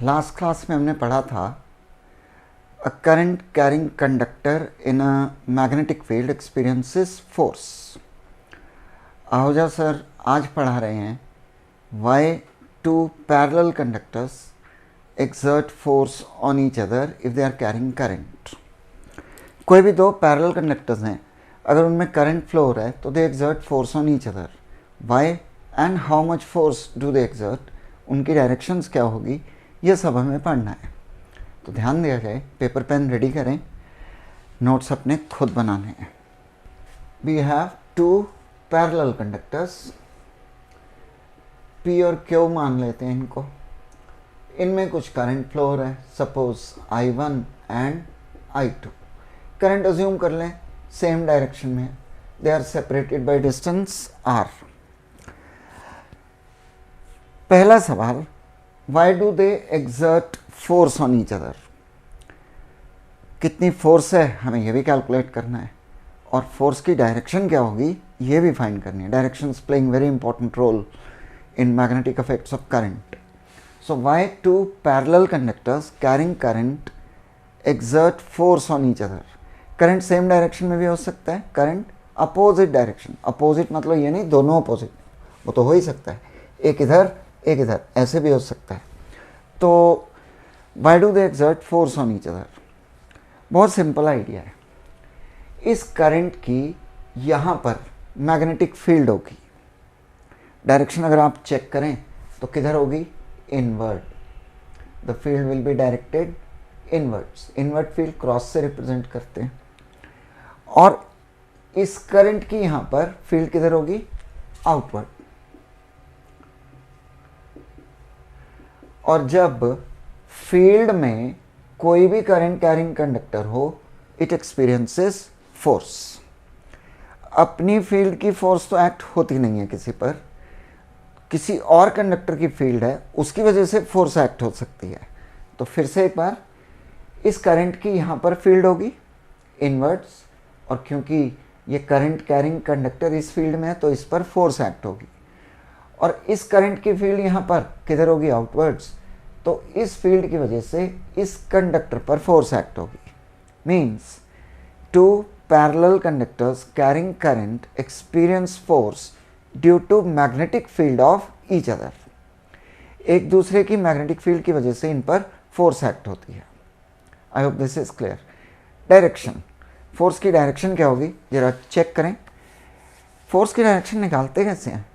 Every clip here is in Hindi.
लास्ट क्लास में हमने पढ़ा था a current carrying conductor in a magnetic field experiences force. Ahuja sir आज पढ़ा रहे हैं why two parallel conductors exert force on each other if they are carrying current। कोई भी दो पैरेलल कंडक्टर्स हैं, अगर उनमें करंट फ्लो हो रहा है तो दे exert force on each other। why and how much force do they exert, उनकी डायरेक्शंस क्या होगी, ये सब हमें पढ़ना है। तो ध्यान दिया जाए, पेपर पेन रेडी करें, नोट्स अपने खुद बनाने हैं। We have two parallel conductors, P और Q मान लेते हैं इनको। इनमें कुछ करंट फ्लो हो रहा है, suppose I1 and I2। Current assume कर लें सेम डायरेक्शन में, they are separated by distance R। पहला सवाल, why do they exert force on each other. कितनी फोर्स है हमें ये भी कैलकुलेट करना है, और फोर्स की डायरेक्शन क्या होगी ये भी फाइंड करनी है। Directions playing very important role in magnetic effects of current. So why two parallel conductors carrying current exert force on each other? Current same direction में भी हो सकता है, current opposite direction। opposite मतलब ये नहीं दोनों opposite, वो तो हो ही सकता है, एक इधर एक इधर, ऐसे भी हो सकता है। तो why do they exert force on each other? बहुत सिंपल आइडिया है। इस करंट की यहाँ पर मैग्नेटिक फील्ड होगी, डायरेक्शन अगर आप चेक करें तो किधर होगी, inward. The field will be directed inwards. Inward field cross से रिप्रेजेंट करते हैं। और इस करंट की यहां पर फील्ड किधर होगी, आउटवर्ड। और जब फील्ड में कोई भी करंट कैरिंग कंडक्टर हो, इट एक्सपीरियंसेस फोर्स। अपनी फील्ड की फोर्स तो एक्ट होती नहीं है किसी पर, किसी और कंडक्टर की फील्ड है उसकी वजह से फोर्स एक्ट हो सकती है। तो फिर से एक बार, इस करंट की यहाँ पर फील्ड होगी इनवर्ड्स, और क्योंकि ये करंट कैरिंग कंडक्टर इस फील्ड में है तो इस पर फोर्स एक्ट होगी। और इस करंट की फील्ड यहाँ पर किधर होगी, आउटवर्ड्स। तो इस फील्ड की वजह से इस कंडक्टर पर फोर्स एक्ट होगी। Means two parallel conductors carrying current experience force due to magnetic field of each other. एक दूसरे की मैग्नेटिक फील्ड की वजह से इन पर फोर्स एक्ट होती है। आई hope this is clear. Direction, force की डायरेक्शन क्या होगी जरा चेक करें। फोर्स की डायरेक्शन निकालते कैसे हैं,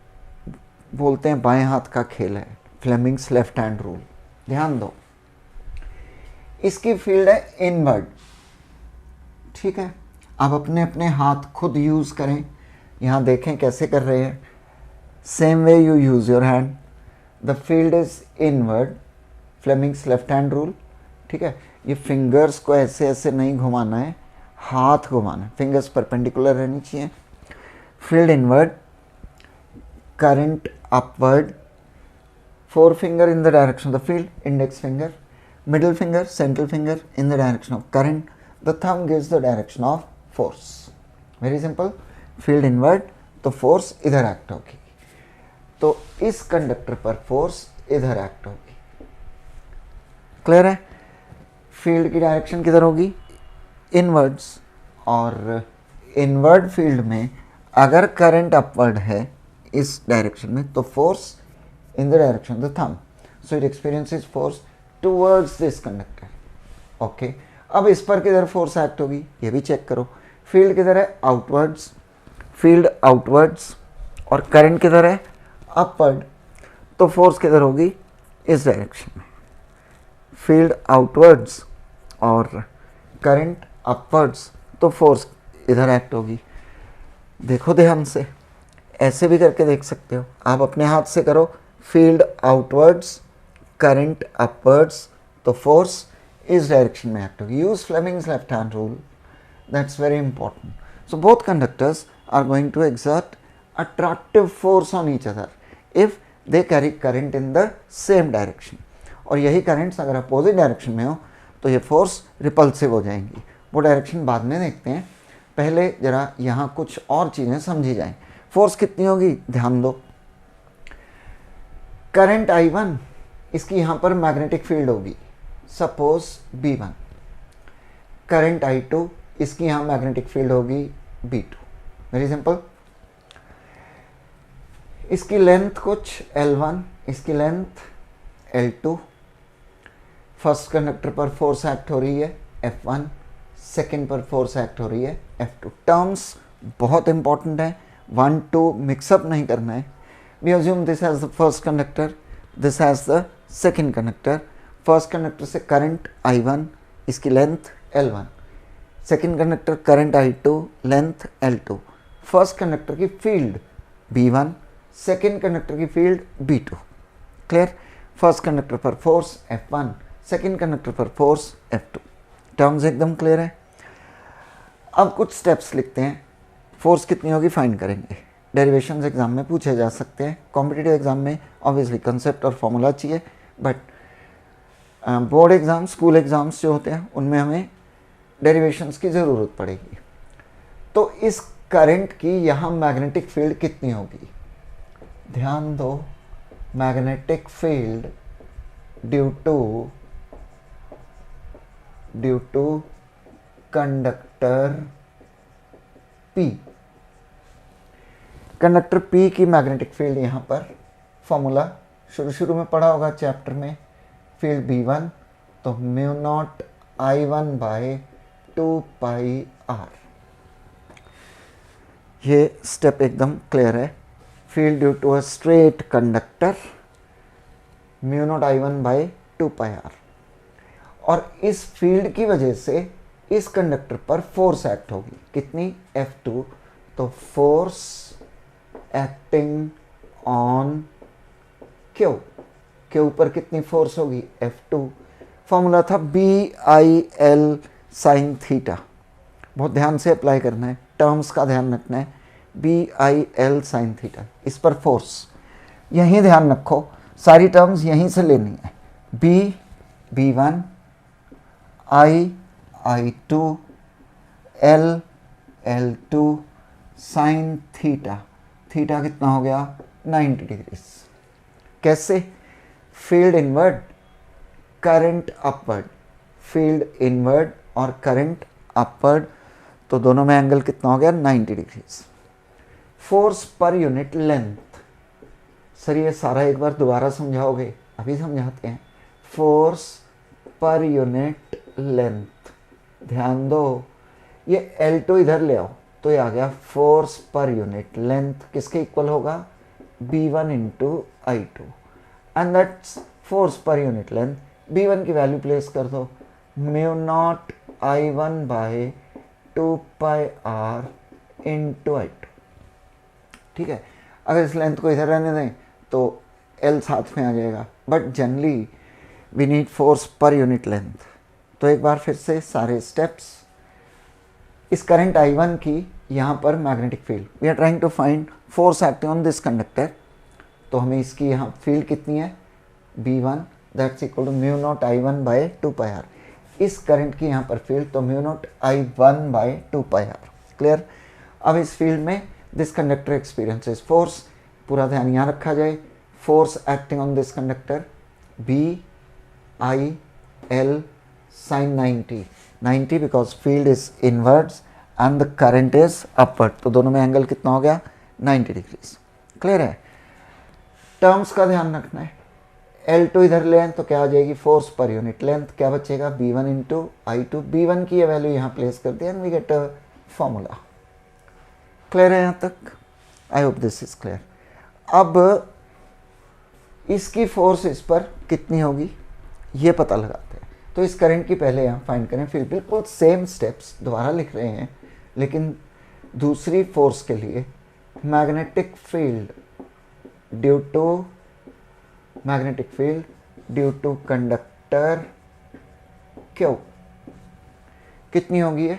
बोलते हैं बाएं हाथ का खेल है, फ्लेमिंग्स लेफ्ट हैंड रूल। ध्यान दो, इसकी फील्ड है इनवर्ड, ठीक है। अब अपने अपने हाथ खुद यूज करें, यहाँ देखें कैसे कर रहे हैं। Same way you use your hand, the field is inward, Fleming's left hand rule, ठीक है। ये फिंगर्स को ऐसे ऐसे नहीं घुमाना है, हाथ घुमाना है, फिंगर्स परपेंडिकुलर रहनी चाहिए। Field inward, current upward, four finger in the direction of the field, index finger, middle finger, central finger in the direction of current, the thumb gives the direction of force. Very simple. Field inward तो फोर्स इधर एक्ट होगी, तो इस कंडक्टर पर फोर्स इधर एक्ट होगी। क्लियर है। फील्ड की डायरेक्शन किधर होगी, इनवर्ड्स। और इनवर्ड फील्ड में अगर करंट अपवर्ड है इस डायरेक्शन में तो force in the direction of the thumb, so it experiences force towards this conductor. Okay, अब इस पर किधर फोर्स एक्ट होगी ये भी चेक करो। फील्ड किधर है, आउटवर्ड्स, फील्ड आउटवर्ड्स, और करंट किधर है, अपवर्ड। तो फोर्स किधर होगी, इस डायरेक्शन में। फील्ड आउटवर्ड्स और करंट अपवर्ड्स, तो फोर्स इधर एक्ट होगी। देखो ध्यान से, ऐसे भी करके देख सकते हो, आप अपने हाथ से करो। फील्ड आउटवर्ड्स, करंट अपवर्ड्स, तो फोर्स इस डायरेक्शन में एक्ट होगी। Use Fleming's left hand rule, that's very important. So both conductors are going to exert attractive force on each other if they carry current in the same direction। और यही करंट्स अगर अपोजिट डायरेक्शन में हो तो ये फोर्स रिपल्सिव हो जाएंगी। वो डायरेक्शन बाद में देखते हैं, पहले जरा यहाँ कुछ और चीज़ें समझी जाएं। फोर्स कितनी होगी ध्यान दो। करंट I1 इसकी यहाँ पर मैग्नेटिक फील्ड होगी, सपोज B1, करंट I2, इसकी यहाँ मैग्नेटिक फील्ड होगी B2, वेरी सिंपल। इसकी लेंथ कुछ L1, इसकी लेंथ L2, फर्स्ट कंडक्टर पर फोर्स एक्ट हो रही है F1, सेकेंड पर फोर्स एक्ट हो रही है F2। टर्म्स बहुत इंपॉर्टेंट है, 1 2 मिक्सअप नहीं करना है। We assume this has the first conductor, this has the second conductor. First conductor से करंट I1, इसकी length L1, second conductor current I2, length L2, first conductor की फील्ड B1, सेकेंड कंडक्टर की field B2। Clear? First conductor पर फोर्स F1, सेकेंड कंडक्टर पर फोर्स F2। टर्म्स एकदम क्लियर है। अब कुछ स्टेप्स लिखते हैं, फोर्स कितनी होगी फाइंड करेंगे। डेरिवेशंस एग्जाम में पूछे जा सकते हैं, कॉम्पिटिटिव एग्जाम में ऑब्वियसली कंसेप्ट और फॉर्मूला चाहिए, but board exam, school exams जो होते हैं उनमें हमें डेरिवेशंस की ज़रूरत पड़ेगी। तो इस करंट की यहाँ मैग्नेटिक फील्ड कितनी होगी? ध्यान दो, magnetic field due to conductor P, conductor P की मैग्नेटिक फील्ड यहाँ पर फॉर्मूला शुरू में पढ़ा होगा चैप्टर में, फील्ड B1 तो mu naught I1 by 2πr। ये स्टेप एकदम क्लियर है। Field due to a straight conductor, mu naught I1 by 2πr। और इस फील्ड की वजह से इस कंडक्टर पर फोर्स एक्ट होगी, कितनी? F2। तो फोर्स एक्टिंग ऑन Q पर कितनी फोर्स होगी? F2। फॉर्मूला था BIL साइन थीटा, बहुत ध्यान से अप्लाई करना है, टर्म्स का ध्यान रखना है। BIL साइन थीटा, इस पर फोर्स यहीं ध्यान रखो, सारी टर्म्स यहीं से लेनी है। B1, I2, L2 sine theta, theta कितना हो गया? 90 डिग्री। कैसे? Field inward, current upward, field inward और करंट अपवर्ड, तो दोनों में एंगल कितना हो गया? 90 degree. Force per unit length, sir ये सारा एक बार दोबारा समझाओगे? अभी समझाते हैं। फोर्स पर यूनिट लेंथ, ध्यान दो, ये L2 इधर ले आओ तो ये आ गया फोर्स पर यूनिट लेंथ, किसके इक्वल होगा? B1 into I2, and that's force per unit length. B1 की वैल्यू प्लेस कर दो, mu naught I1 by 2πr into I2। ठीक है, अगर इस लेंथ को इधर रहने दें तो L साथ में आ जाएगा, but generally we need force per unit length. तो एक बार फिर से सारे स्टेप्स, इस करंट I1 की यहाँ पर magnetic field, we are trying to find force acting on this conductor, तो हमें इसकी यहाँ फील्ड कितनी है? B1 that's equal to mu naught I1 by 2πr। इस करंट की यहाँ पर फील्ड तो mu naught I1 by 2πr। Clear? अब इस फील्ड में दिस कंडक्टर एक्सपीरियंसेस फोर्स, पूरा ध्यान यहाँ रखा जाए। Force acting on this conductor BIL sin 90 because field is inwards and the current is upward, तो दोनों में एंगल कितना हो गया? 90 डिग्रीज। क्लियर है? टर्म्स का ध्यान रखना है। L2 इधर ले तो क्या आ जाएगी? फोर्स पर यूनिट लेंथ, क्या बचेगा? B1 into I2। B1 की ये वैल्यू यहाँ प्लेस कर दिया and we get a formula. Clear है यहाँ तक? I hope this is clear. अब इसकी फोर्स इस पर कितनी होगी ये पता लगाते हैं। तो इस करंट की पहले यहाँ फाइंड करें, फिर बिल्कुल सेम स्टेप्स दोबारा लिख रहे हैं, लेकिन दूसरी फोर्स के लिए magnetic field due to conductor Q कितनी होगी? है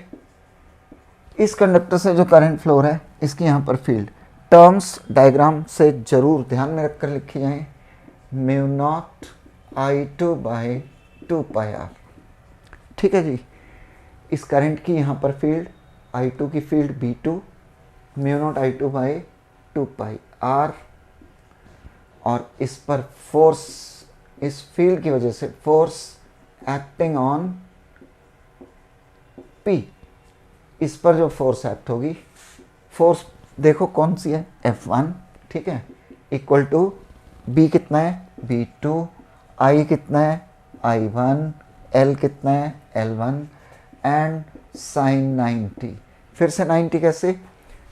इस कंडक्टर से जो करंट फ्लो है इसकी यहाँ पर फील्ड, टर्म्स डायग्राम से जरूर ध्यान में रखकर लिखी जाए। Mu naught I2 by 2πr। ठीक है जी, इस करंट की यहाँ पर फील्ड I2 की field B2, mu naught I2 by 2πr, और इस पर फोर्स इस फील्ड की वजह से फोर्स एक्टिंग ऑन P, इस पर जो फोर्स एक्ट होगी, फोर्स देखो कौन सी है, F1, ठीक है, इक्वल टू B कितना है, B2, I कितना है, I1, L कितना है, L1 एंड साइन 90, फिर से 90 कैसे,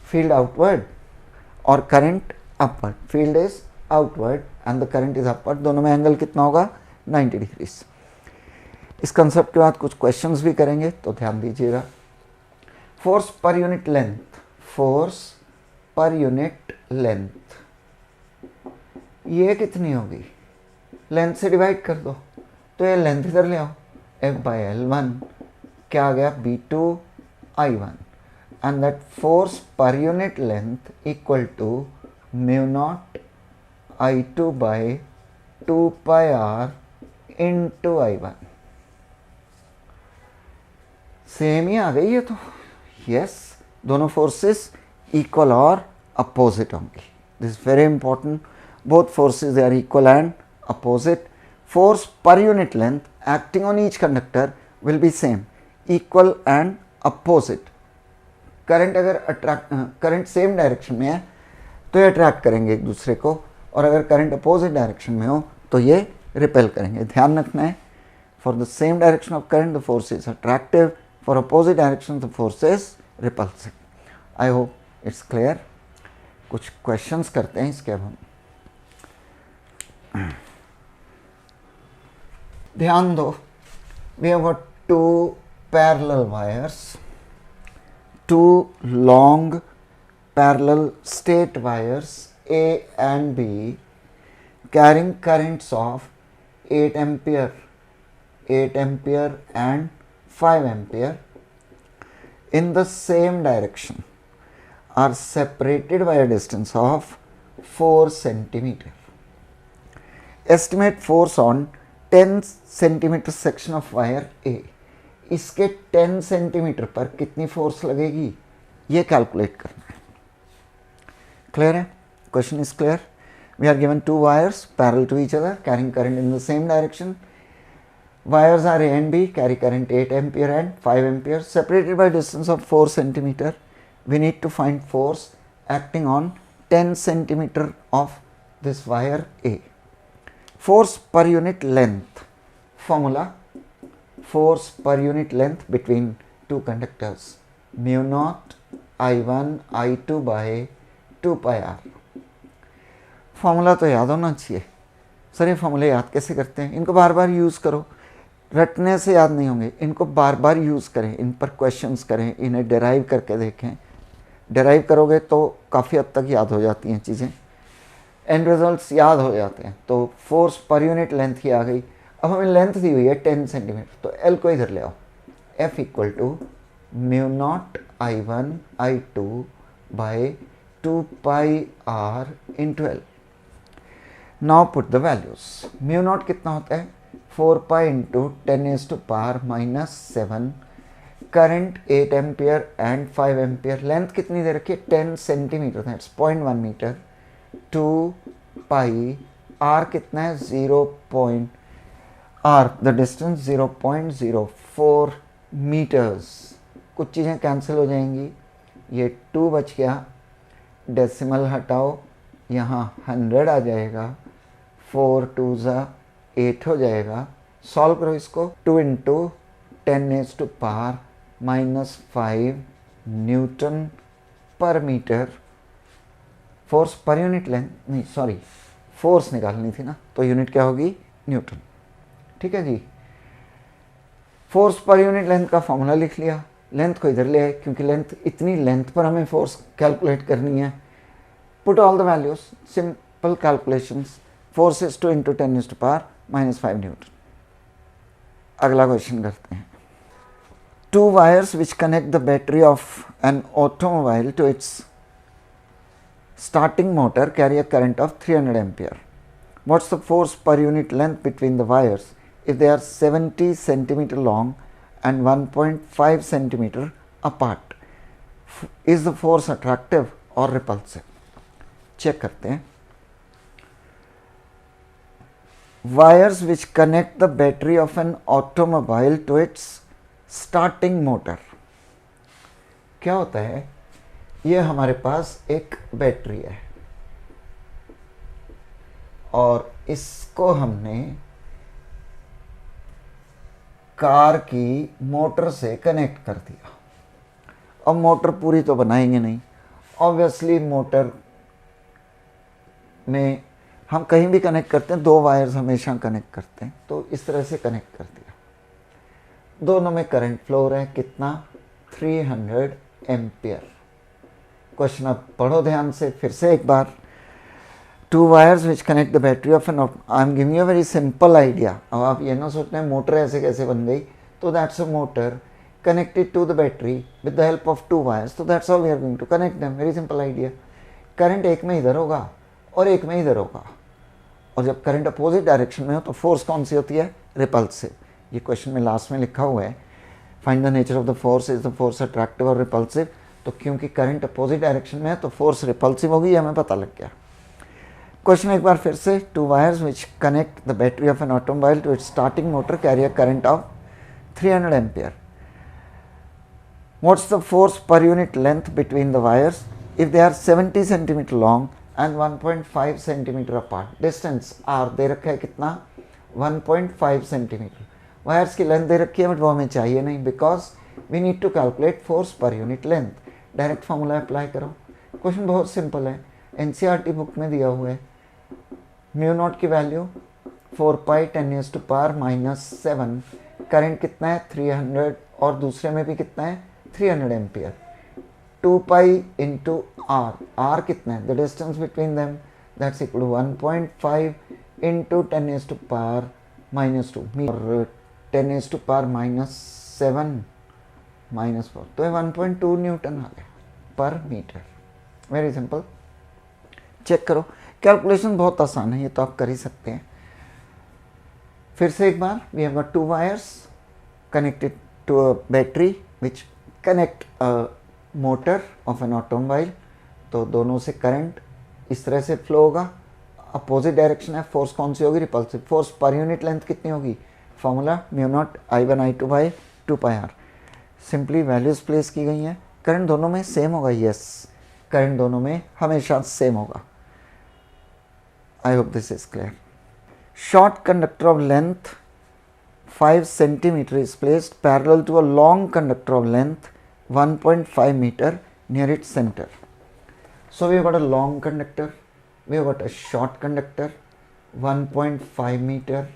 फील्ड आउटवर्ड और current upward, field is outward and the current is upward, दोनों में एंगल कितना होगा, 90 डिग्रीज। इस कंसेप्ट के बाद कुछ क्वेश्चंस भी करेंगे तो ध्यान दीजिएगा। Force per unit length, force per unit length, ये कितनी होगी, लेंथ से डिवाइड कर दो, तो ये लेंथ इधर ले आओ, F/L1 क्या आ गया, B2 I1 and that force per unit length equal to μ0 I2/2πr into I1। Same ही आ गई है तो यस, दोनों फोर्सेस इक्वल और अपोजिट होंगी। This is very important, both forces they are equal and opposite. Force per unit length acting on each conductor will be same, equal and opposite. Current अगर करंट सेम डायरेक्शन में है तो ये अट्रैक्ट करेंगे एक दूसरे को, और अगर करंट अपोजिट डायरेक्शन में हो तो ये रिपेल करेंगे। ध्यान रखना है, for the same direction of current the force is attractive, for opposite direction the force is repulsive. I hope it's clear. कुछ क्वेश्चंस करते हैं इसके अब हम। ध्यान दो, we have got two parallel wires, two long parallel state wires A and B carrying currents of 8 ampere and 5 ampere in the same direction are separated by a distance of 4 centimeter. Estimate force on 10 centimeter section of wire A. इसके 10 सेंटीमीटर पर कितनी फोर्स लगेगी ये कैलकुलेट करना है। Clear है? Question is clear. We are given two wires parallel to each other carrying current in the same direction. Wires are A and B, carry current 8 ampere and 5 ampere, separated by distance of 4 centimeter. We need to find force acting on 10 centimeter of this wire A. Force per unit length. Formula: force per unit length between two conductors, mu naught I1 I2 by 2πr। Formula तो याद होना चाहिए। सर ये फॉर्मूले याद कैसे करते हैं? इनको बार बार यूज़ करो, रटने से याद नहीं होंगे, इनको बार बार यूज़ करें, इन पर क्वेश्चंस करें, इन्हें डेराइव करके देखें। डेराइव करोगे तो काफ़ी हद तक याद हो जाती हैं चीज़ें, एंड रिजल्ट्स याद हो जाते हैं। तो फोर्स पर यूनिट लेंथ ही आ गई। अब हमें लेंथ दी हुई है 10 सेंटीमीटर, तो एल को इधर ले आओ, F equal to μ0 I1 I2 by 2πr into L। Now put the values। μ0 कितना होता है? 4π into 10⁻⁻7। Current 8 ampere and 5 ampere. Length कितनी दे रखी है? 10 सेंटीमीटर, दैट्स 0.1 मीटर। 2π, r कितना है? 0. r the distance 0.04 metres. कुछ चीज़ें कैंसिल हो जाएंगी, ये 2 बच गया, डेसिमल हटाओ, यहाँ 100 आ जाएगा, 4 2 8 हो जाएगा। सॉल्व करो इसको, 2 into 10⁻⁻5 newton per metre. Force per unit length, नहीं सॉरी, फोर्स निकालनी थी ना, तो यूनिट क्या होगी? न्यूटन। ठीक है जी। फोर्स पर यूनिट लेंथ का फॉर्मूला लिख लिया, लेंथ को इधर ले आए क्योंकि लेंथ, इतनी लेंथ पर हमें फोर्स कैलकुलेट करनी है। Put all the values, simple calculations. Force is 2 into 10⁻⁻5 newton. अगला क्वेश्चन करते हैं। 2 wires which connect the battery of an automobile to its starting motor carry a current of 300 ampere. What's the force per unit length between the wires if they are 70 centimeter long and 1.5 centimeter apart? Is the force attractive or repulsive? Check करते हैं। Wires which connect the battery of an automobile to its starting motor. क्या होता है, ये हमारे पास एक बैटरी है और इसको हमने कार की मोटर से कनेक्ट कर दिया। अब मोटर पूरी तो बनाएंगे नहीं, ऑब्वियसली मोटर में हम कहीं भी कनेक्ट करते हैं, दो वायर्स हमेशा कनेक्ट करते हैं, तो इस तरह से कनेक्ट कर दिया। दोनों में करंट फ्लो हो रहा है, कितना, 300 एम्पियर। क्वेश्चन अब पढ़ो ध्यान से फिर से एक बार। Two wires which connect the battery of an, I am giving you a very simple idea. अब आप ये ना सोचना है मोटर ऐसे कैसे बन गई, तो that's a motor connected to the battery with the help of two wires, so that's how we are going to connect them, very simple idea। Current एक में इधर होगा और एक में इधर होगा, और जब करंट अपोजिट डायरेक्शन में हो तो फोर्स कौन सी होती है, रिपल्सिव। ये क्वेश्चन में लास्ट में लिखा हुआ है, find the nature of the force, is the force attractive और रिपल्सिव। तो क्योंकि करंट अपोजिट डायरेक्शन में है तो फोर्स रिपल्सिव होगी, ये हमें पता लग गया। क्वेश्चन एक बार फिर से, two wires which connect the battery of an automobile to its starting motor carry a current of 300 ampere. What's the force per unit length between the wires if they are 70 cm long and 1.5 cm apart? Distance r दे रखा है कितना, 1.5 cm। वायर्स की लेंथ दे रखी है बट वो हमें चाहिए नहीं, because we need to calculate force per unit length. Direct formula apply करो। क्वेश्चन बहुत सिंपल है, एनसीईआरटी बुक में दिया हुआ है। म्यू नॉट की वैल्यू 4 पाई 10⁻⁻⁷। करंट कितना है, 300, और दूसरे में भी कितना है, 300 ampere. 2 pi into R, R कितना है, the distance between them, that's equal to 1.5 into 10⁻⁻², और 10⁻⁻⁷ -4, तो 1.2 न्यूटन आ गया पर मीटर। वेरी सिंपल, चेक करो, कैलकुलेशन बहुत आसान है, ये तो आप कर ही सकते हैं। फिर से एक बार, we have got two wires connected to a battery which connect a motor of an automobile. तो दोनों से करंट इस तरह से फ्लो होगा, अपोजिट डायरेक्शन है, फोर्स कौन सी होगी, repulsive. Force per unit length कितनी होगी, formula mu naught I1 I2 by 2 pi R. Simply values place की गई हैं। करंट दोनों में सेम होगा, यस, करंट दोनों में हमेशा सेम होगा। आई hope this is clear. Short conductor of length 5 cm is placed parallel to a long conductor of length 1.5 meter near its center. So we have got a long conductor, we have got a short conductor 1.5 meter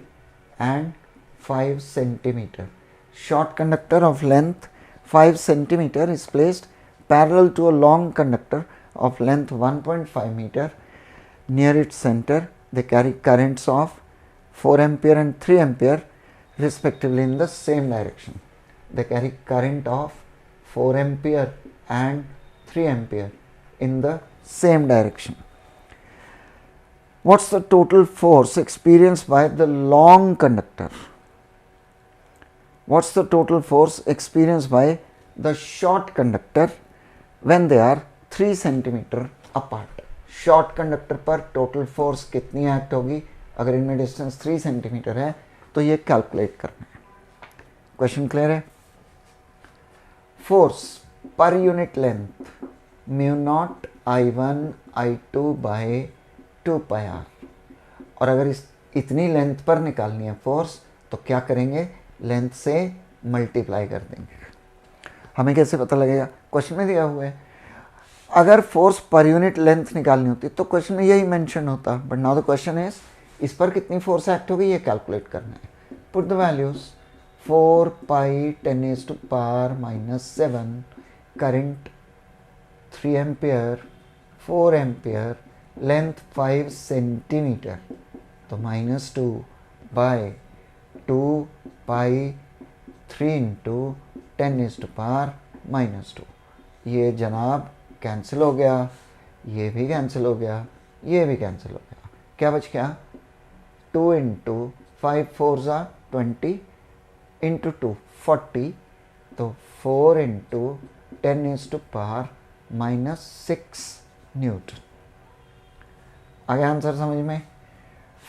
and 5 centimeter. Short conductor of length 5 centimeter is placed parallel to a long conductor of length 1.5 meter near its center. They carry currents of 4 ampere and 3 ampere respectively in the same direction. They carry current of 4 ampere and 3 ampere in the same direction. What's the total force experienced by the long conductor? What's the total force experienced by the short conductor when they are 3 centimeter apart? Short conductor पर total force कितनी एक्ट होगी, अगर इनमें डिस्टेंस 3 सेंटीमीटर है तो ये कैलकुलेट करना है। क्वेश्चन क्लियर है। Force per unit length mu naught I1 I2 by 2 pi R, और अगर इतनी लेंथ पर निकालनी है फोर्स तो क्या करेंगे, लेंथ से मल्टीप्लाई कर देंगे। हमें कैसे पता लगेगा, क्वेश्चन में दिया हुआ है। अगर फोर्स पर यूनिट लेंथ निकालनी होती तो क्वेश्चन में यही मेंशन होता, but now the question is इस पर कितनी फोर्स एक्ट होगी ये कैलकुलेट करना है। Put the values, 4 pi 10⁻⁻⁷, current 3 ampere, 4 ampere, length 5 centimetre, तो -2 बाय 2 पाई 3 इंटू 10⁻⁻²। ये जनाब कैंसिल हो गया, ये भी कैंसिल हो गया, ये भी कैंसिल हो गया, क्या बच गया, 2 इंटू 5 4 20 इंटू 2 40, तो 4 इंटू 10⁻⁻⁶ न्यूटन। आगे आंसर समझ में,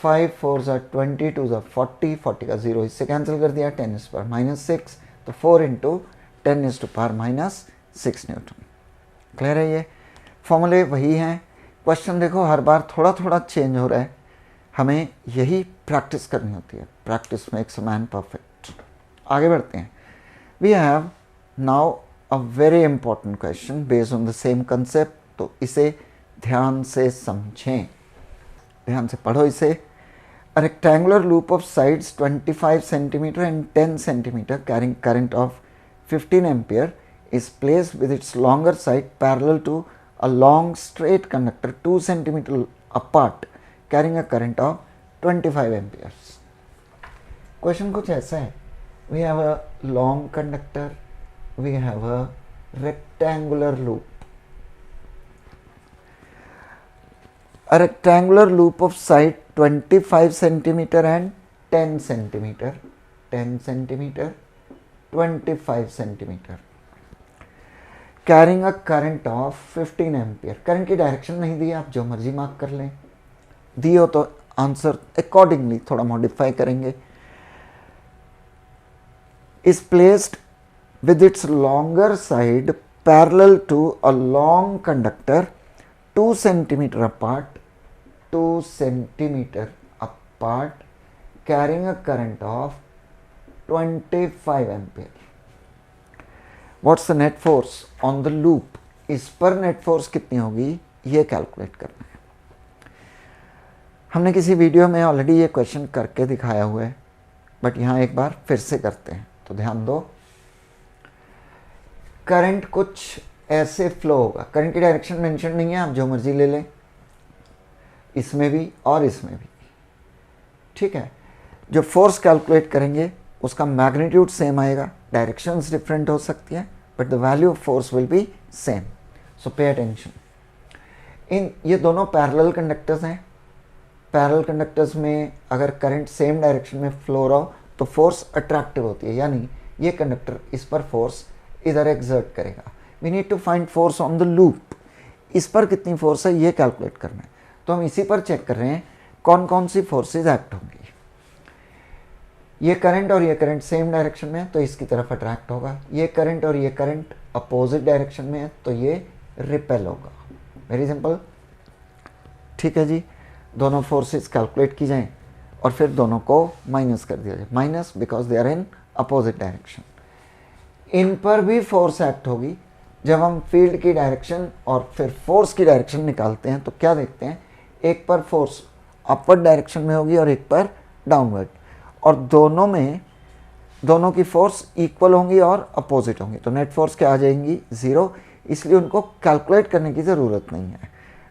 5 4 ज़ा 20, 2 ज़ा 40, 40 का 0 इससे कैंसिल कर दिया, 10 इज पावर -6, तो 4 into 10 is to power -6 newton. Clear है? ये फॉर्मूले वही हैं। क्वेश्चन देखो हर बार थोड़ा थोड़ा चेंज हो रहा है, हमें यही प्रैक्टिस करनी होती है। Practice makes a man perfect. आगे बढ़ते हैं। We have now a very important question based on the same concept, तो इसे ध्यान से समझें, ध्यान से पढ़ो इसे। A rectangular loop of sides 25 centimeter and 10 centimeter carrying current of 15 ampere is placed with its longer side parallel to a long straight conductor 2 centimeter apart carrying a current of 25 amperes. Question कुछ ऐसा है, we have a long conductor, we have a rectangular loop. A rectangular loop of side 25 centimeter and 10 centimeter, 10 centimeter, 25 centimeter, carrying a current of 15 ampere. Current की डायरेक्शन नहीं दी, आप जो मर्जी मार्क कर लें, दी हो तो आंसर अकॉर्डिंगली थोड़ा मॉडिफाई करेंगे। is placed with its longer side parallel to a long conductor 2 centimeter apart, 2 centimeter apart, carrying a current of 25 ampere. What's the net force on the loop? इस पर नेट फोर्स कितनी होगी ये कैलकुलेट करना है। हमने किसी वीडियो में ऑलरेडी ये क्वेश्चन करके दिखाया हुआ है, बट यहाँ एक बार फिर से करते हैं, तो ध्यान दो। करंट कुछ ऐसे फ्लो होगा, करंट की डायरेक्शन मेंशन नहीं है, आप जो मर्जी ले लें, इसमें भी और इसमें भी, ठीक है। जो फोर्स कैलकुलेट करेंगे उसका मैग्नीट्यूड सेम आएगा, डायरेक्शंस डिफरेंट हो सकती है, but the value of force will be same. So pay attention. ये दोनों पैरेलल कंडक्टर्स हैं। पैरेलल कंडक्टर्स में अगर करंट सेम डायरेक्शन में फ्लो रहा हो तो फोर्स अट्रैक्टिव होती है, यानी ये कंडक्टर इस पर फोर्स इधर एक्सर्ट करेगा। We need to find force on the loop. इस पर कितनी फोर्स है ये कैलकुलेट करना है, तो हम इसी पर चेक कर रहे हैं कौन कौन सी फोर्सेज एक्ट होंगी। ये करंट और ये करंट सेम डायरेक्शन में है तो इसकी तरफ अट्रैक्ट होगा, ये करंट और ये करंट अपोजिट डायरेक्शन में है तो ये रिपेल होगा। वेरी सिंपल, ठीक है जी। दोनों फोर्सेस कैलकुलेट की जाएं और फिर दोनों को माइनस कर दिया जाए, minus because they are in opposite direction. इन पर भी फोर्स एक्ट होगी। जब हम फील्ड की डायरेक्शन और फिर फोर्स की डायरेक्शन निकालते हैं तो क्या देखते हैं, एक पर फोर्स अपवर्ड डायरेक्शन में होगी और एक पर डाउनवर्ड, और दोनों में दोनों की फोर्स इक्वल होंगी और अपोजिट होंगी, तो नेट फोर्स क्या आ जाएंगी, 0। इसलिए उनको कैलकुलेट करने की ज़रूरत नहीं है,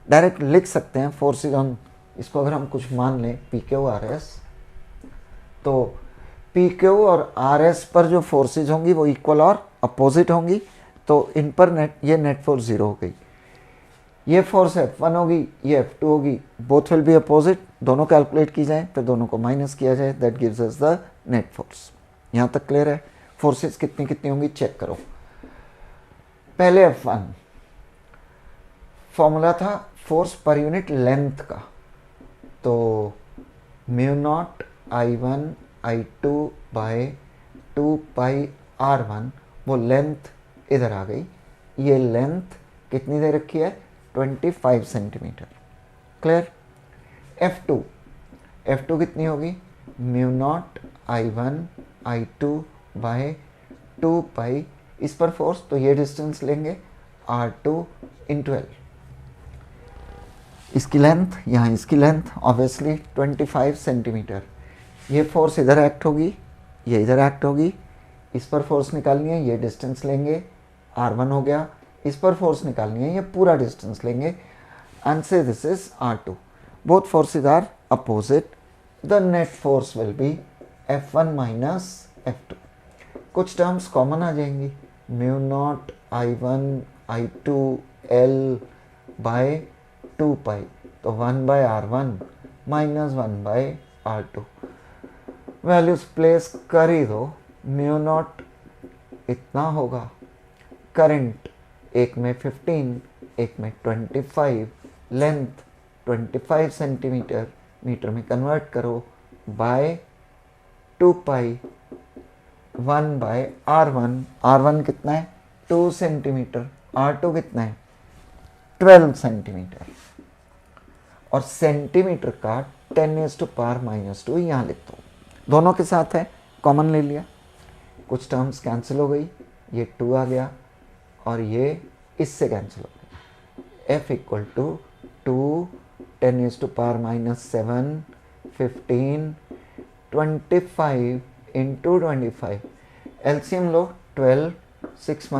डायरेक्ट लिख सकते हैं फोर्सेज ऑन। इसको अगर हम कुछ मान लें PQ/RS, तो PQ और RS पर जो फोर्सेज होंगी वो इक्वल और अपोजिट होंगी, तो इन पर ये नेट फोर्स 0 हो गई। ये फोर्स F1 होगी, ये F2 होगी, बोथ विल बी अपोजिट। दोनों कैलकुलेट की जाए फिर दोनों को माइनस किया जाए, that gives us the net force. यहाँ तक क्लियर है? फोर्सेस कितनी कितनी होंगी चेक करो। पहले F1 फॉर्मूला था फोर्स पर यूनिट लेंथ का, तो μ0 I1 I2 बाय 2 पाई R1, वो लेंथ इधर आ गई। ये लेंथ कितनी दे रखी है, 25 सेंटीमीटर। क्लियर? F2 कितनी होगी, μ0 I1 I2 बाय 2 पाई, इस पर फोर्स तो ये डिस्टेंस लेंगे R2 इन 12, इसकी लेंथ यहाँ इसकी लेंथ ऑब्वियसली 25 सेंटीमीटर। ये फोर्स इधर एक्ट होगी, ये इधर एक्ट होगी, इस पर फोर्स निकालनी है, ये डिस्टेंस लेंगे, R1 हो गया। इस पर फोर्स निकालनी है, ये पूरा डिस्टेंस लेंगे, and say this is R2। Both forces are opposite, the net force will be F1 minus F2। कुछ टर्म्स कॉमन आ जाएंगी, μ0 I1 I2 L bye 2 pi, तो 1 by R1 minus 1 by R2। Values place कर ही दो, μ0 इतना होगा, करंट एक में 15 एक में 25, लेंथ 25 सेंटीमीटर, मीटर में कन्वर्ट करो, bye 2 pi 1 by R1, R1 कितना है 2 सेंटीमीटर, R2 कितना है 12 सेंटीमीटर, और सेंटीमीटर का 10⁻⁻², यहाँ लिख दो। दोनों के साथ है, कॉमन ले लिया, कुछ टर्म्स कैंसिल हो गई, ये 2 आ गया और ये इससे कैंसिल हो गया। F equal to 2 10⁻⁻7 15 25 into 25, LCM लो 12 6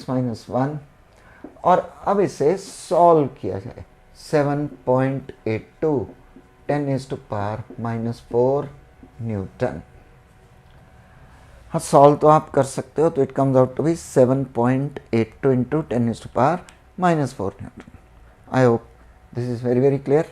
माइनस 1, और अब इसे सॉल्व किया जाए। 7.82 10⁻⁻4 न्यूटन। हाँ, सॉल्व तो आप कर सकते हो, तो it comes out to be 7.82 into 10⁻⁻4 newton. I hope this is very very clear.